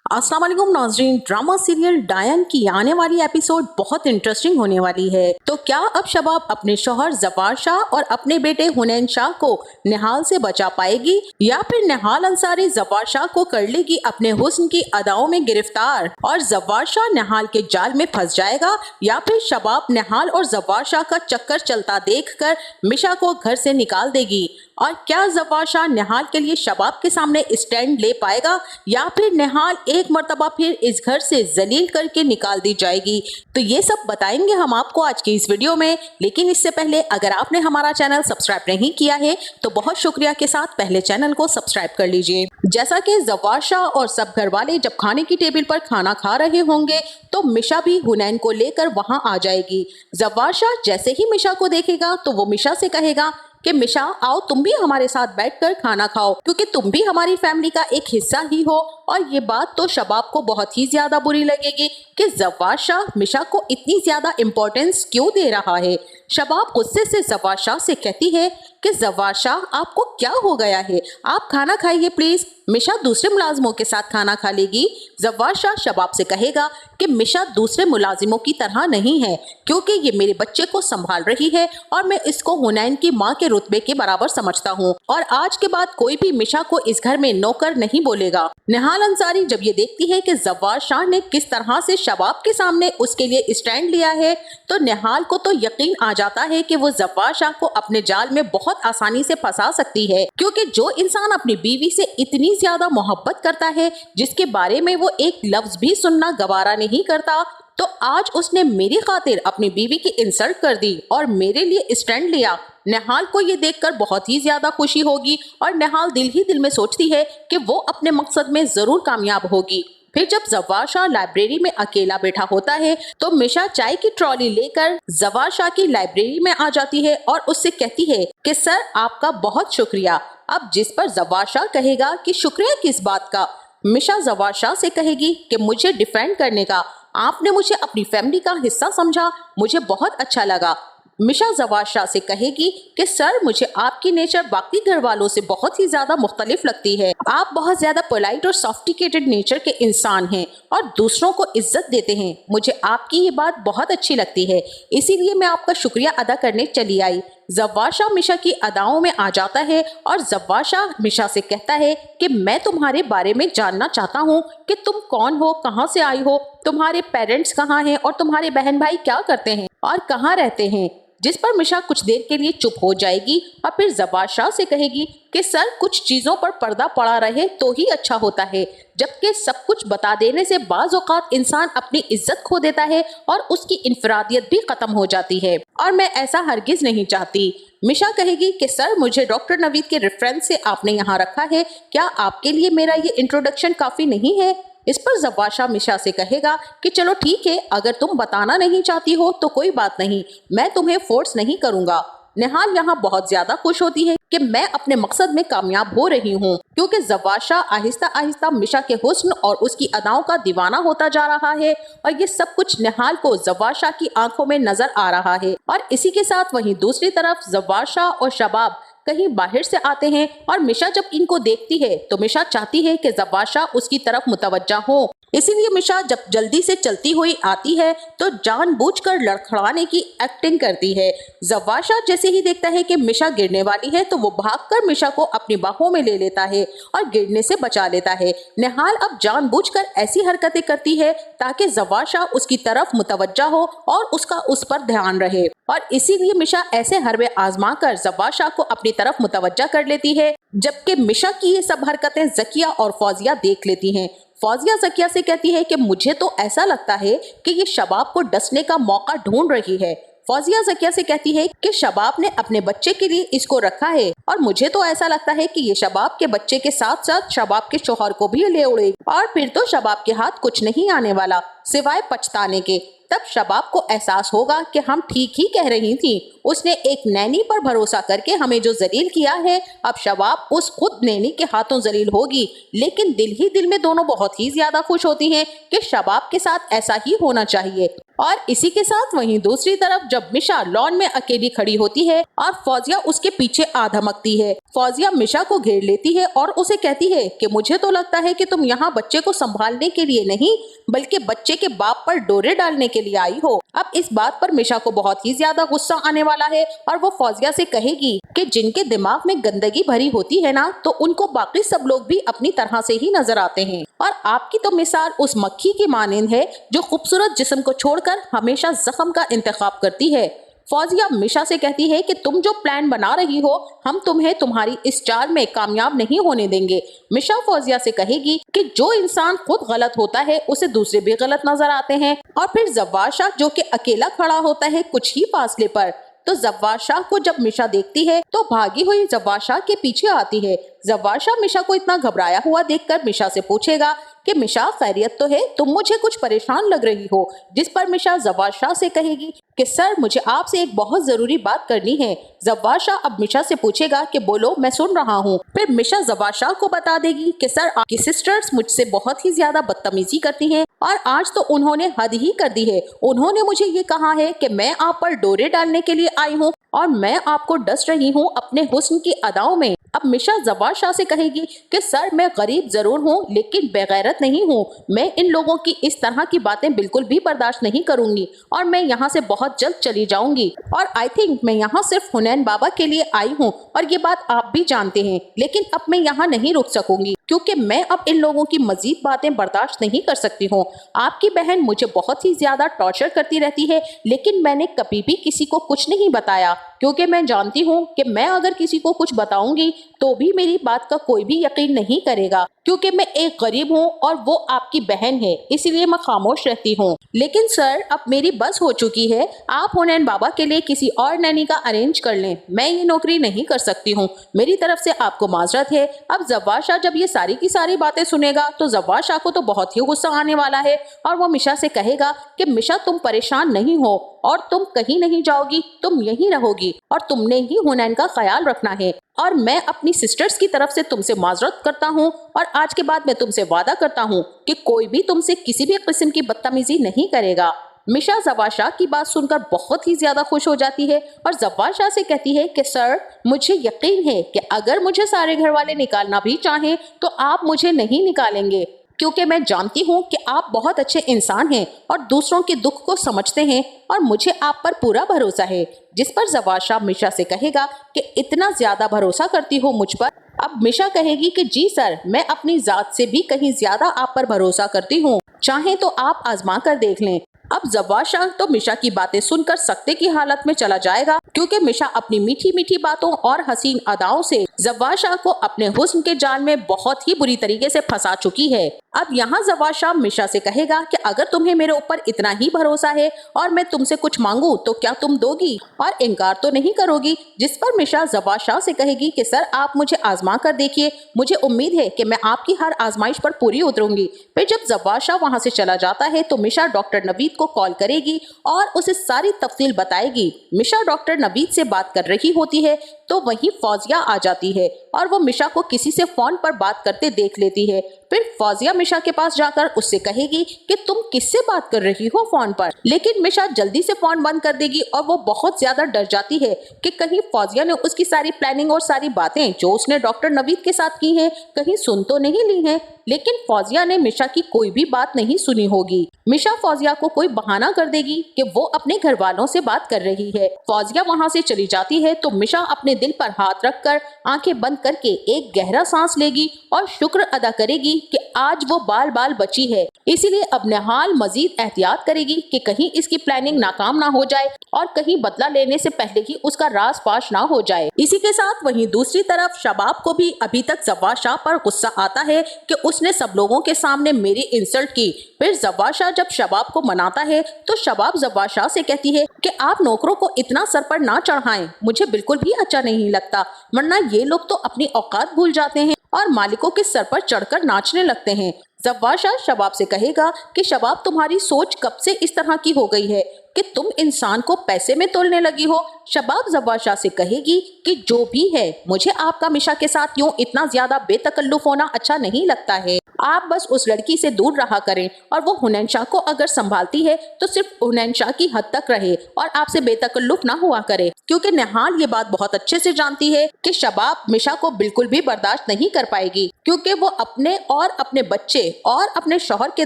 अस्सलाम वालेकुम नाज़रीन। ड्रामा सीरियल डायन की आने वाली एपिसोड बहुत इंटरेस्टिंग होने वाली है। तो क्या अब शबाब अपने शौहर ज़फ़ार शाह और अपने बेटे हुनैन शाह को निहाल से बचा पाएगी, या फिर निहाल अंसारी ज़फ़ार शाह को कर लेगी अपने हुस्न की अदाओं में गिरफ्तार और ज़फ़ार शाह निहाल के जाल में फंस जाएगा, या फिर शबाब निहाल और ज़फ़ार शाह का चक्कर चलता देखकर मिशा को घर से निकाल देगी। और क्या ज़फ़ार शाह निहाल के लिए शबाब के सामने स्टैंड ले पाएगा, या फिर निहाल एक मर्तबा फिर इस घर से जलील करके निकाल दी जाएगी। तो ये सब बताएंगे हम आपको आज की इस वीडियो में। लेकिन इससे पहले अगर आपने हमारा चैनल सब्सक्राइब नहीं किया है तो बहुत शुक्रिया के साथ पहले चैनल को सब्सक्राइब कर लीजिए। जैसा कि ज़फ़ार शाह और सब घर वाले जब खाने की टेबल पर खाना खा रहे होंगे तो मिशा भी हुनैन को लेकर वहां आ जाएगी। ज़फ़ार शाह जैसे ही मिशा को देखेगा तो वो मिशा से कहेगा कि मिशा आओ तुम भी हमारे साथ बैठकर खाना खाओ, क्योंकि तुम भी हमारी फैमिली का एक हिस्सा ही हो। और ये बात तो शबाब को बहुत ही ज्यादा बुरी लगेगी कि ज़फ़ार शाह मिशा को इतनी ज्यादा इम्पोर्टेंस क्यों दे रहा है। शबाब गुस्से से ज़फ़ार शाह से कहती है कि ज़फ़ार शाह आपको क्या हो गया है, आप खाना खाइए प्लीज। मिशा दूसरे मुलाजिमों के साथ खाना खा लेगी। ज़फ़ार शाह शबाब से कहेगा कि मिशा दूसरे मुलाजिमों की तरह नहीं है, क्योंकि ये मेरे बच्चे को संभाल रही है और मैं इसको हुनैन की माँ के रुतबे के बराबर समझता हूँ, और आज के बाद कोई भी मिशा को इस घर में नौकर नहीं बोलेगा। निहाल अंसारी जब ये देखती है कि ज़फ़ार शाह ने किस तरह से शबाब के सामने उसके लिए स्टैंड लिया है तो निहाल को तो यकीन आ जाता है कि वो ज़फ़ार शाह को अपने जाल में बहुत आसानी से फंसा सकती है, क्योंकि जो इंसान अपनी बीवी से इतनी ज्यादा मोहब्बत करता है, जिसके बारे में वो एक लफ्ज भी सुनना गवारा नहीं करता, तो आज उसने मेरी खातिर अपनी बीवी की इंसल्ट कर दी और मेरे लिए स्टैंड लिया। निहाल को ये देखकर बहुत ही ज्यादा खुशी होगी और निहाल दिल ही दिल में सोचती है कि वो अपने मकसद में जरूर कामयाब होगी। फिर जब ज़फ़ार शाह लाइब्रेरी में अकेला बैठा होता है तो मिशा चाय की ट्रॉली लेकर ज़फ़ार शाह की लाइब्रेरी में आ जाती है और उससे कहती है कि सर आपका बहुत शुक्रिया। अब जिस पर ज़फ़ार शाह कहेगा कि शुक्रिया किस बात का। मिशा ज़फ़ार शाह से कहेगी कि मुझे डिफेंड करने का, आपने मुझे अपनी फैमिली का हिस्सा समझा, मुझे बहुत अच्छा लगा। मिशा ज़फ़ार शाह से कहेगी कि सर मुझे आपकी नेचर बाकी घर वालों से बहुत ही ज्यादा मुख्तलिफ लगती है, आप बहुत ज्यादा पोलाइट और सॉफ्टिकेटेड नेचर के इंसान हैं और दूसरों को इज्जत देते हैं। मुझे आपकी ये बात बहुत अच्छी लगती है, इसीलिए मैं आपका शुक्रिया अदा करने चली आई। ज़फ़ार शाह मिशा की अदाओं में आ जाता है और ज़फ़ार शाह मिशा से कहता है कि मैं तुम्हारे बारे में जानना चाहता हूँ कि तुम कौन हो, कहाँ से आई हो, तुम्हारे पेरेंट्स कहाँ हैं और तुम्हारे बहन भाई क्या करते हैं और कहाँ रहते हैं। जिस पर मिशा कुछ देर के लिए चुप हो जाएगी और फिर ज़फ़ार शाह से कहेगी कि सर कुछ चीजों पर पर्दा पड़ा रहे तो ही अच्छा होता है, जबकि सब कुछ बता देने से बाज़ औक़ात इंसान अपनी इज्जत खो देता है और उसकी इंफरादियत भी खत्म हो जाती है, और मैं ऐसा हरगिज नहीं चाहती। मिशा कहेगी कि सर मुझे डॉक्टर नवीद के रेफरेंस से आपने यहाँ रखा है, क्या आपके लिए मेरा ये इंट्रोडक्शन काफी नहीं है। इस पर ज़फ़ार शाह मिशा से कहेगा कि चलो ठीक है, अगर तुम बताना नहीं चाहती हो तो कोई बात नहीं, मैं तुम्हें फोर्स नहीं करूंगा। निहाल यहाँ बहुत ज्यादा खुश होती है कि मैं अपने मकसद में कामयाब हो रही हूँ, क्योंकि ज़फ़ार शाह आहिस्ता आहिस्ता मिशा के हुस्न और उसकी अदाओं का दीवाना होता जा रहा है, और ये सब कुछ निहाल को ज़फ़ार शाह की आंखों में नजर आ रहा है। और इसी के साथ वहीं दूसरी तरफ ज़फ़ार शाह और शबाब कहीं बाहर से आते हैं और मिशा जब इनको देखती है तो मिशा चाहती है कि ज़फ़ार शाह उसकी तरफ मुतवज्जा हो, इसीलिए मिशा जब जल्दी से चलती हुई आती है तो जानबूझकर लड़खड़ाने की एक्टिंग करती है। ज़फ़ार शाह जैसे ही देखता है कि मिशा गिरने वाली है तो वो भागकर मिशा को अपनी बाहों में ले लेता है और गिरने से बचा लेता है। निहाल अब जानबूझकर ऐसी हरकतें करती है ताकि ज़फ़ार शाह उसकी तरफ मुतवज्जा हो और उसका उस पर ध्यान रहे, और इसीलिए मिशा ऐसे हरबे आजमा कर ज़फ़ार शाह को अपनी तरफ मुतवज्जा कर लेती है, जबकि मिशा की ये सब हरकतें ज़किया और फौजिया देख लेती हैं। फौजिया ज़किया से कहती है कि मुझे तो ऐसा लगता है कि ये शबाब को डसने का मौका ढूंढ रही है। फौजिया ज़किया से कहती है कि शबाब ने अपने बच्चे के लिए इसको रखा है, और मुझे तो ऐसा लगता है कि ये शबाब के बच्चे के साथ साथ शबाब के शौहर को भी ले उड़ेगी, और फिर तो शबाब के हाथ कुछ नहीं आने वाला सिवाय पछताने के। तब शबाब को एहसास होगा कि हम ठीक ही कह रही थी, उसने एक नैनी पर भरोसा करके हमें जो जलील किया है, अब शबाब उस खुद नैनी के हाथों जलील होगी। लेकिन दिल ही दिल में दोनों बहुत ही ज्यादा खुश होती हैं कि शबाब के साथ ऐसा ही होना चाहिए। और इसी के साथ वहीं दूसरी तरफ जब मिशा लॉन में अकेली खड़ी होती है और फौजिया उसके पीछे आ धमकती है, फौजिया मिशा को घेर लेती है और उसे कहती है कि मुझे तो लगता है कि तुम यहाँ बच्चे को संभालने के लिए नहीं बल्कि बच्चे के बाप पर डोरे डालने के लिए आई हो। अब इस बात पर मिशा को बहुत ही ज्यादा गुस्सा आने वाला है और वो फौजिया से कहेगी कि जिनके दिमाग में गंदगी भरी होती है ना, तो उनको बाकी सब लोग भी अपनी तरह से ही नजर आते हैं। और आपकी तो मिसाल उस मक्खी की मानंद है जो खूबसूरत जिस्म को छोड़कर हमेशा जख्म का इंतखाब करती है। फौजिया मिशा से कहती है कि तुम जो प्लान बना रही हो, हम तुम्हें तुम्हारी इस चाल में कामयाब नहीं होने देंगे। मिशा फौजिया से कहेगी कि जो इंसान खुद गलत होता है उसे दूसरे भी गलत नजर आते हैं। और फिर जव्वार शाह जो कि अकेला खड़ा होता है कुछ ही फासले पर, तो जव्वार शाह को जब मिशा देखती है तो भागी हुई जव्वार शाह के पीछे आती है। जव्वार शाह मिशा को इतना घबराया हुआ देखकर मिशा से पूछेगा कि मिशा खैरियत तो है, तुम मुझे कुछ परेशान लग रही हो। जिस पर मिशा जव्वार शाह से कहेगी कि सर मुझे आपसे एक बहुत जरूरी बात करनी है। जव्वार शाह अब मिशा से पूछेगा कि बोलो, मैं सुन रहा हूँ। फिर मिशा जव्वार शाह को बता देगी कि सर आपकी सिस्टर्स मुझसे बहुत ही ज्यादा बदतमीजी करती हैं और आज तो उन्होंने हद ही कर दी है। उन्होंने मुझे ये कहा है कि मैं आप पर डोरे डालने के लिए आई हूँ और मैं आपको डस रही हूँ अपने हुस्न की अदाओं में। अब मिशा जव्वार शाह से कहेगी कि सर मैं गरीब जरूर हूँ लेकिन बेगैरत नहीं हूँ। मैं इन लोगों की इस तरह की बातें बिल्कुल भी बर्दाश्त नहीं करूंगी और मैं यहाँ से बहुत जल्द चली जाऊंगी। और आई थिंक मैं यहाँ सिर्फ हुनैन बाबा के लिए आई हूँ और ये बात आप भी जानते हैं, लेकिन अब मैं यहाँ नहीं रुक सकूंगी क्योंकि मैं अब इन लोगों की मजीद बातें बर्दाश्त नहीं कर सकती हूँ। आपकी बहन मुझे बहुत ही ज्यादा टॉर्चर करती रहती है लेकिन मैंने कभी भी किसी को कुछ नहीं बताया क्योंकि मैं जानती हूँ कि मैं अगर किसी को कुछ बताऊंगी तो भी मेरी बात का कोई भी यकीन नहीं करेगा क्योंकि मैं एक गरीब हूँ और वो आपकी बहन है, इसीलिए मैं खामोश रहती हूँ। लेकिन सर अब मेरी बस हो चुकी है, आप हुनैन बाबा के लिए किसी और नैनी का अरेंज कर लें। मैं ये नौकरी नहीं कर सकती हूँ, मेरी तरफ से आपको माजरत है। अब जव्वार शाह जब ये सारी की सारी बातें सुनेगा तो जव्वार शाह को तो बहुत ही गुस्सा आने वाला है और वो मिशा से कहेगा कि मिशा तुम परेशान नहीं हो और तुम कहीं नहीं जाओगी, तुम यहीं रहोगी और तुमने ही हुनैन का ख्याल रखना है। और मैं अपनी सिस्टर्स की तरफ से तुमसे माजरत करता हूँ और आज के बाद मैं तुमसे वादा करता हूँ कि कोई भी तुमसे किसी भी किस्म की बदतमीजी नहीं करेगा। मिशा जव्वार शाह की बात सुनकर बहुत ही ज्यादा खुश हो जाती है और जव्वार शाह से कहती है कि सर मुझे यकीन है कि अगर मुझे सारे घर वाले निकालना भी चाहें तो आप मुझे नहीं निकालेंगे क्योंकि मैं जानती हूँ कि आप बहुत अच्छे इंसान हैं और दूसरों के दुख को समझते हैं और मुझे आप पर पूरा भरोसा है। जिस पर जव्वार शाह मिशा से कहेगा कि इतना ज्यादा भरोसा करती हो मुझ पर। अब मिशा कहेगी कि जी सर, मैं अपनी जात से भी कहीं ज्यादा आप पर भरोसा करती हूँ, चाहें तो आप आजमा कर देख लें। अब जव्वार शाह तो मिशा की बातें सुनकर सख्ते की हालत में चला जाएगा क्योंकि मिशा अपनी मीठी मीठी बातों और हसीन अदाओं से जव्वार शाह को अपने हुस्न के जाल में बहुत ही बुरी तरीके से फंसा चुकी है। अब यहाँ जव्वार शाह मिशा से कहेगा कि अगर तुम्हें मेरे ऊपर इतना ही भरोसा है और मैं तुमसे कुछ मांगू तो क्या तुम दोगी और इनकार तो नहीं करोगी। जिस पर मिशा जव्वार शाह से कहेगी कि सर आप मुझे आजमा कर देखिए, मुझे उम्मीद है कि मैं आपकी हर आजमाइश पर पूरी उतरूंगी। फिर जब जव्वार शाह वहाँ से चला जाता है तो मिशा डॉक्टर नवीद को कॉल करेगी और उसे सारी तफसील बताएगी। मिशा डॉक्टर नवीद से बात कर रही होती है तो वहीं फौजिया आ जाती है और वो मिशा को किसी से फोन पर बात करते देख लेती है। फिर फौजिया मिशा के पास जाकर उससे कहेगी कि तुम किससे बात कर रही हो फोन पर, लेकिन मिशा जल्दी से फोन बंद कर देगी और वो बहुत ज्यादा डर जाती है कि कहीं फौजिया ने उसकी सारी प्लानिंग और सारी बातें जो उसने डॉक्टर नवीद के साथ की हैं कहीं सुन तो नहीं ली हैं। लेकिन फौजिया ने मिशा की कोई भी बात नहीं सुनी होगी। मिशा फौजिया को कोई बहाना कर देगी कि वो अपने घर वालों से बात कर रही है। फौजिया वहाँ से चली जाती है तो मिशा अपने दिल पर हाथ रखकर आंखें बंद करके एक गहरा सांस लेगी और शुक्र अदा करेगी कि आज वो बाल बाल बची है। इसीलिए अब निहाल मजीद एहतियात करेगी कि कहीं इसकी प्लानिंग नाकाम ना हो जाए और कहीं बदला लेने से पहले ही उसका राज फाश ना हो जाए। इसी के साथ वहीं दूसरी तरफ शबाब को भी अभी तक जव्वार शाह पर गुस्सा आता है कि उसने सब लोगों के सामने मेरी इंसल्ट की। फिर जव्वार शाह जब शबाब को मनाता है तो शबाब जव्वार शाह से कहती है कि आप नौकरों को इतना सर पर ना चढ़ाएं, मुझे बिल्कुल भी अच्छा नहीं लगता, वरना ये लोग तो अपनी औकात भूल जाते हैं और मालिकों के सर पर चढ़कर नाचने लगते हैं। जव्वार शाह शबाब से कहेगा कि शबाब तुम्हारी सोच कब से इस तरह की हो गई है कि तुम इंसान को पैसे में तोलने लगी हो। शबाब जव्वार शाह से कहेगी कि जो भी है, मुझे आपका मिशा के साथ यूं इतना ज्यादा बेतकल्लुफ होना अच्छा नहीं लगता है। आप बस उस लड़की से दूर रहा करें और वो हुनैन शाह को अगर संभालती है तो सिर्फ हुनैन शाह की हद तक रहे और आपसे बेतकल्लुफ ना हुआ करे, क्योंकि निहाल ये बात बहुत अच्छे से जानती है कि शबाब मिशा को बिल्कुल भी बर्दाश्त नहीं कर पाएगी, क्योंकि वो अपने और अपने बच्चे और अपने शौहर के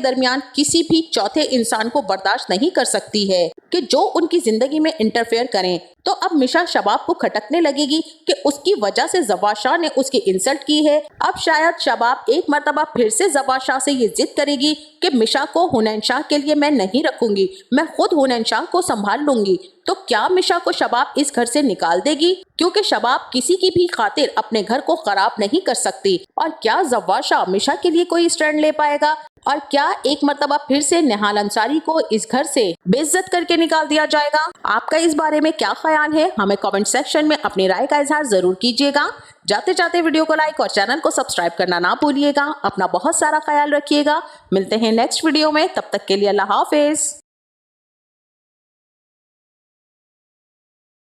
दरमियान किसी भी चौथे इंसान को बर्दाश्त नहीं कर सकती है कि जो उनकी जिंदगी में इंटरफेयर करें। तो अब मिशा शबाब को खटकने लगेगी कि उसकी वजह से ज़फ़ार शाह ने उसकी इंसल्ट की है। अब शायद शबाब एक मर्तबा फिर से ज़फ़ार शाह से ये जिद करेगी कि मिशा को हुनैन शाह के लिए मैं नहीं रखूंगी, मैं खुद हुनैन शाह को संभाल लूंगी। तो क्या मिशा को शबाब इस घर से निकाल देगी, क्योंकि शबाब किसी की भी खातिर अपने घर को खराब नहीं कर सकती। और क्या ज़फ़ार शाह मिशा के लिए कोई स्टैंड ले पाएगा, और क्या एक मर्तबा फिर से निहाल अंसारी को इस घर से बेइज्जत करके निकाल दिया जाएगा? आपका इस बारे में क्या ख्याल है? हमें कमेंट सेक्शन में अपनी राय का इजहार जरूर कीजिएगा। जाते जाते वीडियो को लाइक और चैनल को सब्सक्राइब करना ना भूलिएगा। अपना बहुत सारा ख्याल रखिएगा। मिलते हैं नेक्स्ट वीडियो में, तब तक के लिए अल्लाह हाफिज।